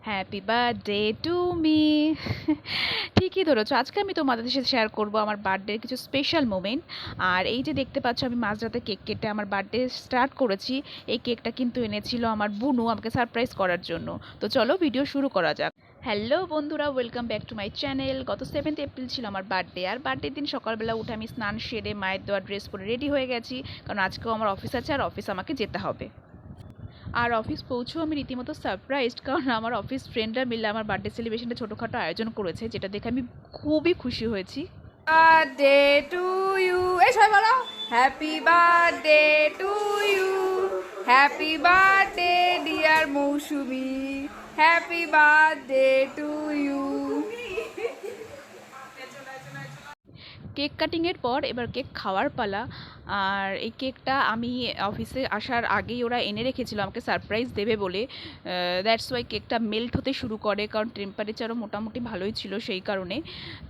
Happy birthday to me. ঠিকই ধরেছো, আজকে আমি তোমাদের সাথে শেয়ার করব আমার বার্থডের কিছু স্পেশাল মোমেন্ট। আর এই যে দেখতে পাচ্ছ, আমি মাঝরাতে কেক কেটে আমার বার্থডে স্টার্ট করেছি। এই কেকটা কিন্তু এনেছিল আমার বুনু আমাকে সারপ্রাইজ করার জন্য। তো চলো ভিডিও শুরু করা যাক। হ্যালো বন্ধুরা, welcome back to my channel. গত 7th এপ্রিল ছিল আমার বার্থডে, আর বার্থডের দিন সকালবেলা উঠে আমি স্নান সেরে মায়ের দেওয়া ড্রেস পরে রেডি হয়ে গেছি, কারণ আজকেও আমার অফিস আছে আর অফিস আমাকে যেতে হবে। আর অফিস পৌঁছেও আমি রীতিমতো সারপ্রাইজড, কারণ আমার অফিস ফ্রেন্ডরা মিলে আমার বার্থডে সেলিব্রেশনটা ছোটোখাটো আয়োজন করেছে, যেটা দেখে আমি খুবই খুশি হয়েছি। বার্থডে টু ইউ, এই সবাই বলো happy birthday to you, happy birthday dear Mousumi, happy birthday to you. Cake কাটিংয়ের পর এবার কেক খাওয়ার পালা। আর এই কেকটা আমি অফিসে আসার আগেই ওরা এনে রেখেছিল আমাকে সারপ্রাইজ দেবে বলে। দ্যাটস ওয়াই কেকটা মেল্ট হতে শুরু করে, কারণ টেম্পারেচারও মোটামুটি ভালোই ছিল সেই কারণে।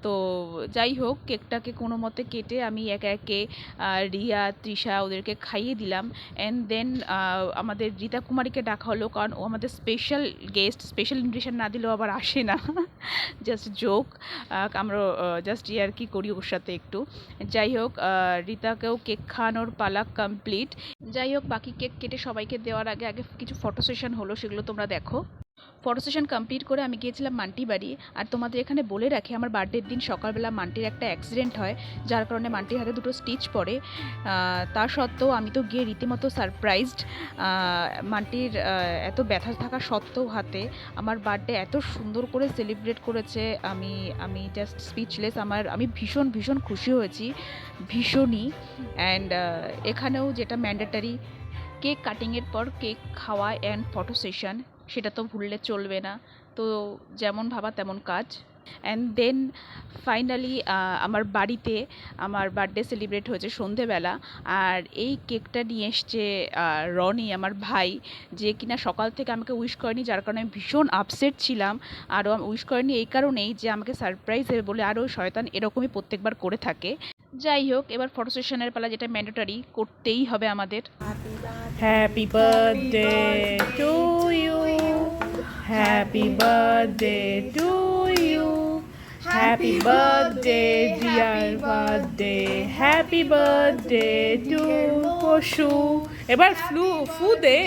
তো যাই হোক, কেকটাকে কোনো মতে কেটে আমি একে একে রিয়া, তৃষা ওদেরকে খাইয়ে দিলাম। অ্যান্ড দেন আমাদের রীতা কুমারীকে ডাকা হলো, কারণ ও আমাদের স্পেশাল গেস্ট, স্পেশাল ইনভিটেশন না দিলেও আবার আসে না। জাস্ট জোক, আমরা জাস্ট ইয়ার্কি করি ওর সাথে একটু। যাই হোক, রীতাকেও কেক খাওয়ানোর পালা কমপ্লিট। যাই হোক, বাকি কেক কেটে সবাইকে দেওয়ার আগে আগে কিছু ফটো সেশন হলো, সেগুলো তোমরা দেখো। ফটো সেশন কমপ্লিট করে আমি গিয়েছিলাম মান্টি বাড়ি। আর তোমাদের এখানে বলে রাখি, আমার বার্থডের দিন সকালবেলা মান্টির একটা অ্যাক্সিডেন্ট হয়, যার কারণে মান্টির হাতে দুটো স্টিচ পড়ে। তা সত্ত্বেও আমি তো গিয়ে রীতিমতো সারপ্রাইজড। মান্টির এত ব্যথা থাকা সত্ত্বেও হাতে আমার বার্থডে এত সুন্দর করে সেলিব্রেট করেছে, আমি আমি জাস্ট স্পিচলেস। আমি ভীষণ ভীষণ খুশি হয়েছি, ভীষণই। অ্যান্ড এখানেও যেটা ম্যান্ডেটারি, কেক কাটিংয়ের পর কেক খাওয়া অ্যান্ড ফটো সেশন, সেটা তো ভুললে চলবে না। তো যেমন ভাবা তেমন কাজ। অ্যান্ড দেন ফাইনালি আমার বাড়িতে আমার বার্থডে সেলিব্রেট হয়েছে সন্ধেবেলা। আর এই কেকটা নিয়ে এসছে রনি, আমার ভাই, যে কিনা সকাল থেকে আমাকে উইশ করেনি, যার কারণে আমি ভীষণ আপসেট ছিলাম। আরও উইশ করেনি এই কারণেই যে আমাকে সারপ্রাইজ দেবে বলে, আরও শয়তান এরকমই প্রত্যেকবার করে থাকে। যাই হোক, এবার ফটো সেশনের পালা, যেটা ম্যান্ডেটরি করতেই হবে আমাদের। Happy birthday to you, happy birthday to you, happy birthday dear birthday, happy birthday to পশু। এবার ফু দে।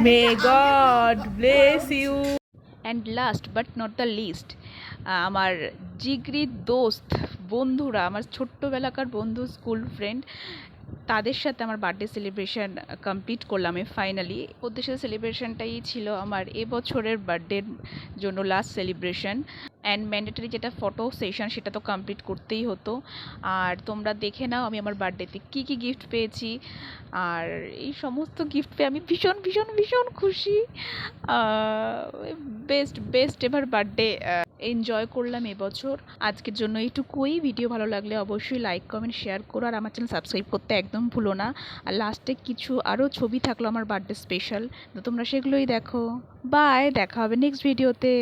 May God bless you. And last but not the least, আমার জিগরি দোস্ত বন্ধুরা, আমার ছোট্টবেলাকার বন্ধু, স্কুল ফ্রেন্ড, তাদের সাথে আমার বার্থডে সেলিব্রেশন কমপ্লিট করলাম আমি ফাইনালি। ওদের সাথে সেলিব্রেশনটাই ছিল আমার এবছরের বার্থডের জন্য লাস্ট সেলিব্রেশন। অ্যান্ড ম্যান্ডেটরি যেটা ফটো সেশন, সেটা তো কমপ্লিট করতেই হতো। আর তোমরা দেখে নাও আমি আমার বার্থডেতে কী কী গিফট পেয়েছি। আর এই সমস্ত গিফট পেয়ে আমি ভীষণ ভীষণ ভীষণ খুশি। বেস্ট বেস্ট এবার বার্থডে এনজয় করলাম এবছর। আজকের জন্য এইটুকুই। ভিডিও ভালো লাগলে অবশ্যই লাইক, কমেন্ট, শেয়ার করো। আর আমার চ্যানেল সাবস্ক্রাইব করতে একদম ভুলো না। আর লাস্টে কিছু আরও ছবি থাকলো আমার বার্থডে স্পেশাল, তো তোমরা সেগুলোই দেখো। বাই, দেখা হবে নেক্সট ভিডিওতে।